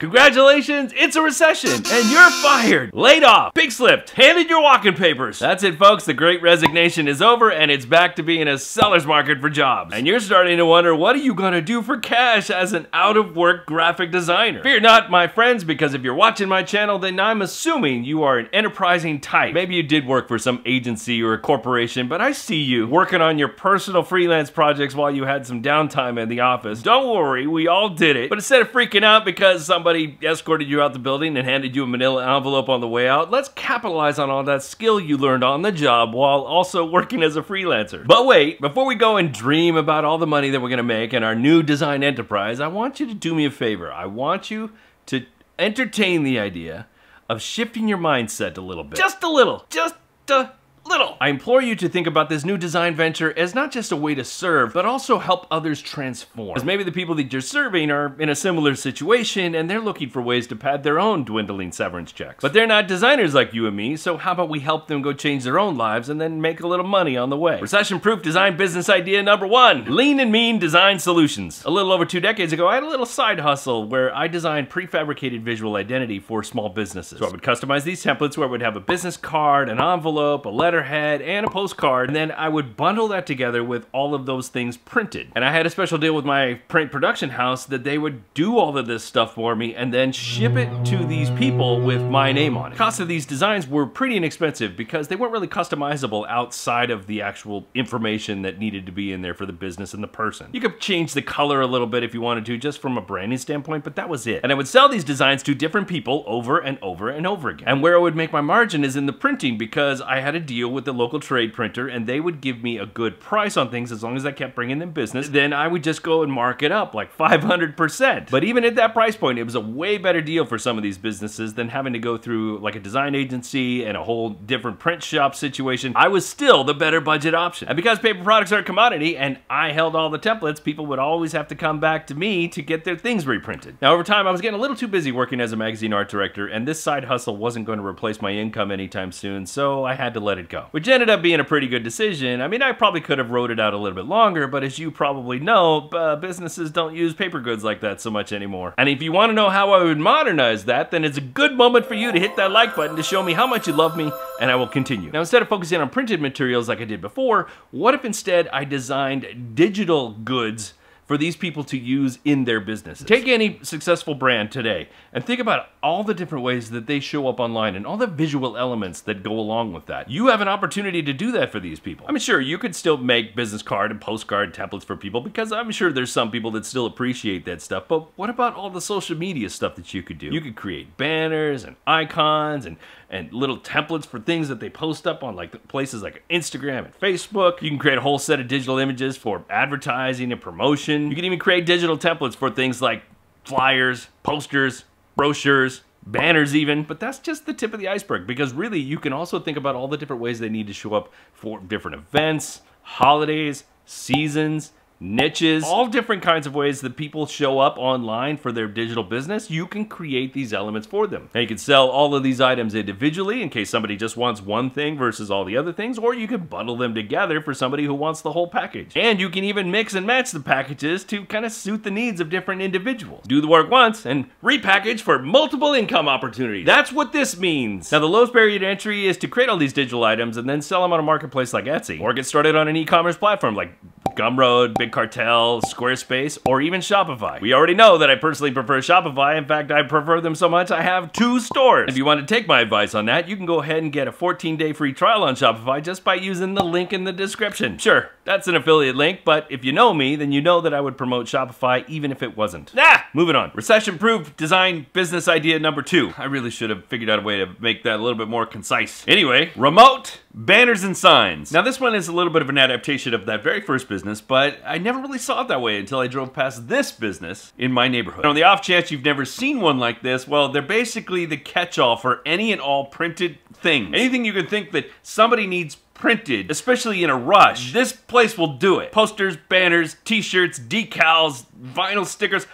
Congratulations, it's a recession, and you're fired, laid off, pig slipped, handed your walking papers. That's it, folks. The Great Resignation is over, and it's back to being a seller's market for jobs. And you're starting to wonder, what are you gonna do for cash as an out-of-work graphic designer? Fear not, my friends, because if you're watching my channel, then I'm assuming you are an enterprising type. Maybe you did work for some agency or a corporation, but I see you working on your personal freelance projects while you had some downtime in the office. Don't worry, we all did it. But instead of freaking out because somebody escorted you out the building and handed you a manila envelope on the way out, let's capitalize on all that skill you learned on the job while also working as a freelancer. But wait, before we go and dream about all the money that we're gonna make in our new design enterprise, I want you to do me a favor. I want you to entertain the idea of shifting your mindset a little bit. Just a little. Just a little. I implore you to think about this new design venture as not just a way to serve, but also help others transform. Because maybe the people that you're serving are in a similar situation and they're looking for ways to pad their own dwindling severance checks. But they're not designers like you and me, so how about we help them go change their own lives and then make a little money on the way? Recession-proof design business idea number 1, lean and mean design solutions. A little over 2 decades ago, I had a little side hustle where I designed prefabricated visual identity for small businesses. So I would customize these templates where I would have a business card, an envelope, a letterhead, and a postcard, and then I would bundle that together with all of those things printed. And I had a special deal with my print production house that they would do all of this stuff for me and then ship it to these people with my name on it. The cost of these designs were pretty inexpensive because they weren't really customizable outside of the actual information that needed to be in there for the business and the person. You could change the color a little bit if you wanted to, just from a branding standpoint, but that was it. And I would sell these designs to different people over and over and over again. And where I would make my margin is in the printing, because I had a deal with the local trade printer and they would give me a good price on things as long as I kept bringing them business. Then I would just go and mark it up like 500%. But even at that price point, it was a way better deal for some of these businesses than having to go through like a design agency and a whole different print shop situation. I was still the better budget option. And because paper products are a commodity and I held all the templates, people would always have to come back to me to get their things reprinted. Now over time, I was getting a little too busy working as a magazine art director, and this side hustle wasn't going to replace my income anytime soon, so I had to let it go. Which ended up being a pretty good decision. I mean, I probably could have wrote it out a little bit longer, but as you probably know, businesses don't use paper goods like that so much anymore. And if you want to know how I would modernize that, then it's a good moment for you to hit that like button to show me how much you love me, and I will continue. Now, instead of focusing on printed materials like I did before, what if instead I designed digital goods for these people to use in their businesses? Take any successful brand today and think about all the different ways that they show up online and all the visual elements that go along with that. You have an opportunity to do that for these people. I mean, sure, you could still make business card and postcard templates for people, because I'm sure there's some people that still appreciate that stuff, but what about all the social media stuff that you could do? You could create banners and icons and little templates for things that they post up on like places like Instagram and Facebook. You can create a whole set of digital images for advertising and promotion. You can even create digital templates for things like flyers, posters, brochures, banners even. But that's just the tip of the iceberg, because really you can also think about all the different ways they need to show up for different events, holidays, seasons, niches, all different kinds of ways that people show up online for their digital business. You can create these elements for them. Now you can sell all of these items individually in case somebody just wants one thing versus all the other things, or you can bundle them together for somebody who wants the whole package. And you can even mix and match the packages to kind of suit the needs of different individuals. Do the work once and repackage for multiple income opportunities. That's what this means. Now the lowest barrier to entry is to create all these digital items and then sell them on a marketplace like Etsy, or get started on an e-commerce platform like Gumroad, Big Cartel, Squarespace, or even Shopify. We already know that I personally prefer Shopify. In fact, I prefer them so much I have 2 stores. If you want to take my advice on that, you can go ahead and get a 14-day free trial on Shopify just by using the link in the description. Sure, that's an affiliate link, but if you know me, then you know that I would promote Shopify even if it wasn't. Moving on. Recession-proof design business idea number 2. I really should have figured out a way to make that a little bit more concise. Anyway, remote banners and signs. Now this one is a little bit of an adaptation of that very first business, but I never really saw it that way until I drove past this business in my neighborhood. And on the off chance you've never seen one like this, well, they're basically the catch-all for any and all printed things. Anything you can think that somebody needs printed, especially in a rush, this place will do it. Posters, banners, t-shirts, decals, vinyl stickers,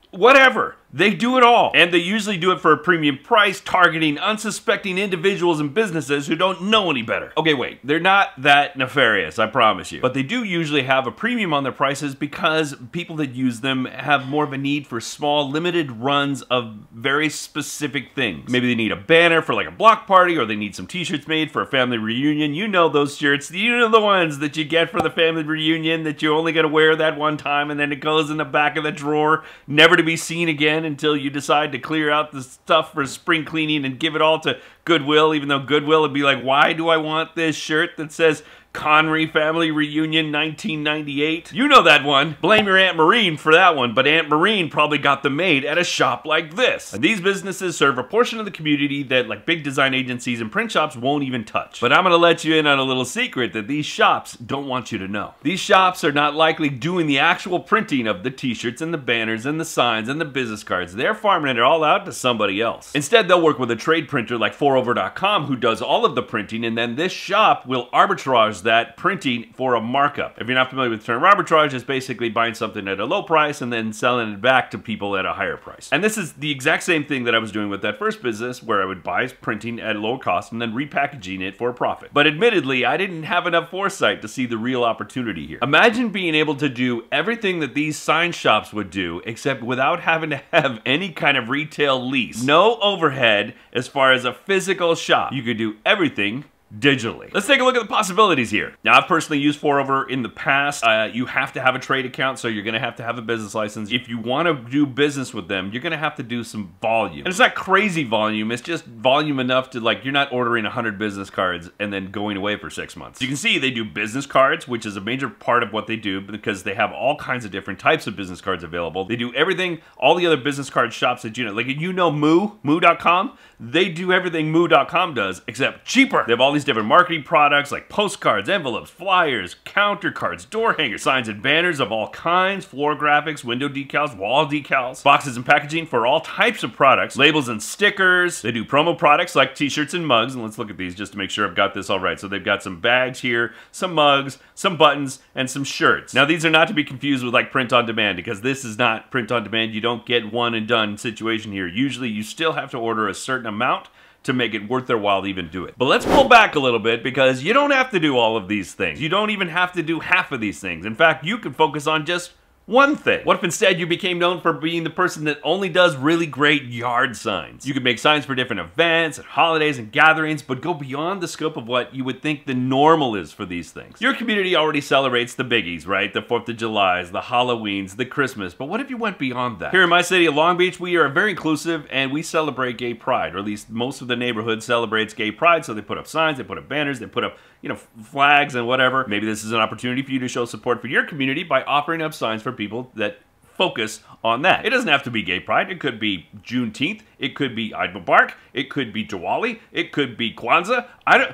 whatever. They do it all. And they usually do it for a premium price, targeting unsuspecting individuals and businesses who don't know any better. Okay, wait, they're not that nefarious, I promise you. But they do usually have a premium on their prices because people that use them have more of a need for small, limited runs of very specific things. Maybe they need a banner for like a block party, or they need some t-shirts made for a family reunion. You know those shirts. You know the ones that you get for the family reunion that you're only gonna wear that one time and then it goes in the back of the drawer, never to be seen again until you decide to clear out the stuff for spring cleaning and give it all to Goodwill, even though Goodwill would be like, why do I want this shirt that says Connery Family Reunion 1998? You know that one. Blame your Aunt Maureen for that one, but Aunt Maureen probably got them made at a shop like this. And these businesses serve a portion of the community that like big design agencies and print shops won't even touch. But I'm gonna let you in on a little secret that these shops don't want you to know. These shops are not likely doing the actual printing of the t-shirts and the banners and the signs and the business cards. They're farming it all out to somebody else. Instead, they'll work with a trade printer like 4over.com who does all of the printing, and then this shop will arbitrage that printing for a markup. If you're not familiar with the term arbitrage, it's basically buying something at a low price and then selling it back to people at a higher price. And this is the exact same thing that I was doing with that first business, where I would buy printing at a lower cost and then repackaging it for a profit. But admittedly, I didn't have enough foresight to see the real opportunity here. Imagine being able to do everything that these sign shops would do, except without having to have any kind of retail lease. No overhead as far as a physical shop. You could do everything digitally. Let's take a look at the possibilities here. Now, I've personally used 4over in the past. You have to have a trade account, so you're gonna have to have a business license. If you wanna do business with them, you're gonna have to do some volume. And it's not crazy volume, it's just volume enough to, like, you're not ordering 100 business cards and then going away for 6 months. You can see they do business cards, which is a major part of what they do because they have all kinds of different types of business cards available. They do everything, all the other business card shops that you know, like Moo.com, they do everything Moo.com does, except cheaper. They have all these different marketing products like postcards, envelopes, flyers, counter cards, door hangers, signs and banners of all kinds, floor graphics, window decals, wall decals, boxes and packaging for all types of products, labels and stickers. They do promo products like t-shirts and mugs, and let's look at these just to make sure I've got this all right. So they've got some bags here, some mugs, some buttons, and some shirts. Now these are not to be confused with like print on demand, because this is not print on demand. You don't get one and done situation here. Usually you still have to order a certain amount to make it worth their while to even do it. But let's pull back a little bit, because you don't have to do all of these things. You don't even have to do half of these things. In fact, you can focus on just one thing. What if instead you became known for being the person that only does really great yard signs? You could make signs for different events and holidays and gatherings, but go beyond the scope of what you would think the normal is for these things. Your community already celebrates the biggies, right? The 4th of Julys, the Halloweens, the Christmas, but what if you went beyond that? Here in my city of Long Beach, we are very inclusive and we celebrate gay pride, or at least most of the neighborhood celebrates gay pride, so they put up signs, they put up banners, they put up, you know, flags and whatever. Maybe this is an opportunity for you to show support for your community by offering up signs for people that focus on that. It doesn't have to be gay pride. It could be Juneteenth. It could be Eid Mubarak. It could be Diwali. It could be Kwanzaa.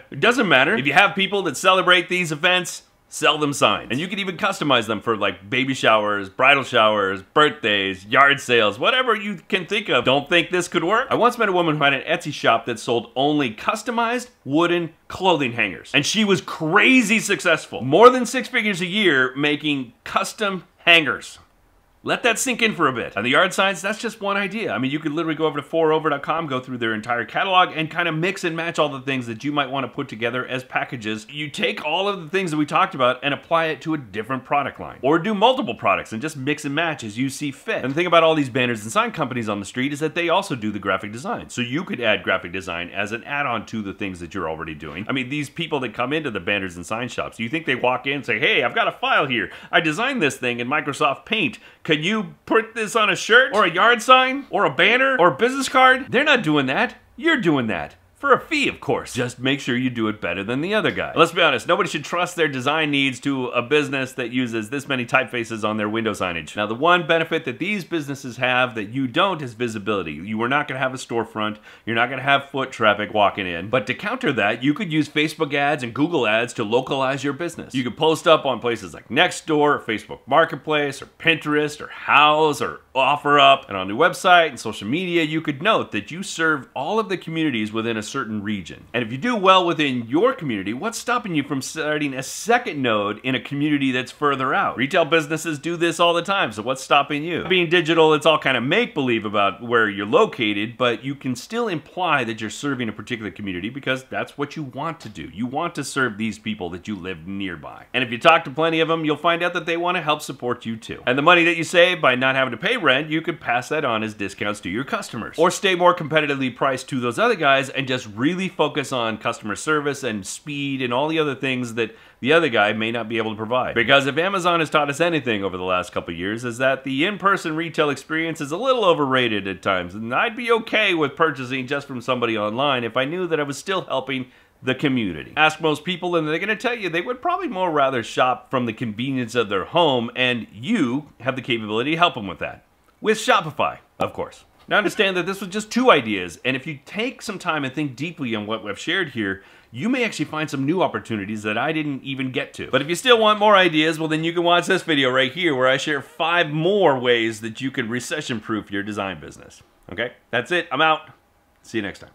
It doesn't matter. If you have people that celebrate these events, sell them signs. And you can even customize them for like baby showers, bridal showers, birthdays, yard sales, whatever you can think of. Don't think this could work? I once met a woman who had an Etsy shop that sold only customized wooden clothing hangers. And she was crazy successful. More than 6 figures a year making custom hangers. Let that sink in for a bit. And the yard signs, that's just one idea. I mean, you could literally go over to 4over.com, go through their entire catalog, and kind of mix and match all the things that you might want to put together as packages. You take all of the things that we talked about and apply it to a different product line. Or do multiple products and just mix and match as you see fit. And the thing about all these banners and sign companies on the street is that they also do the graphic design. So you could add graphic design as an add-on to the things that you're already doing. I mean, these people that come into the banners and sign shops, you think they walk in and say, hey, I've got a file here. I designed this thing in Microsoft Paint. Can you put this on a shirt or a yard sign or a banner or a business card? They're not doing that. You're doing that. For a fee, of course. Just make sure you do it better than the other guy. Let's be honest, nobody should trust their design needs to a business that uses this many typefaces on their window signage. Now, the one benefit that these businesses have that you don't is visibility. You are not gonna have a storefront. You're not gonna have foot traffic walking in. But to counter that, you could use Facebook ads and Google ads to localize your business. You could post up on places like Nextdoor, or Facebook Marketplace, or Pinterest, or Houzz, or OfferUp. And on your website and social media, you could note that you serve all of the communities within a certain region. And if you do well within your community, what's stopping you from starting a second node in a community that's further out? Retail businesses do this all the time, so what's stopping you? Being digital, it's all kind of make-believe about where you're located, but you can still imply that you're serving a particular community because that's what you want to do. You want to serve these people that you live nearby. And if you talk to plenty of them, you'll find out that they want to help support you too. And the money that you save by not having to pay rent, you could pass that on as discounts to your customers. Or stay more competitively priced to those other guys and just really focus on customer service and speed and all the other things that the other guy may not be able to provide. Because if Amazon has taught us anything over the last couple of years, is that the in-person retail experience is a little overrated at times, and I'd be okay with purchasing just from somebody online if I knew that I was still helping the community. Ask most people and they're going to tell you they would probably more rather shop from the convenience of their home, and you have the capability to help them with that. With Shopify, of course. Now understand that this was just 2 ideas, and if you take some time and think deeply on what we've shared here, you may actually find some new opportunities that I didn't even get to. But if you still want more ideas, well then you can watch this video right here where I share 5 more ways that you can recession-proof your design business. Okay, that's it. I'm out. See you next time.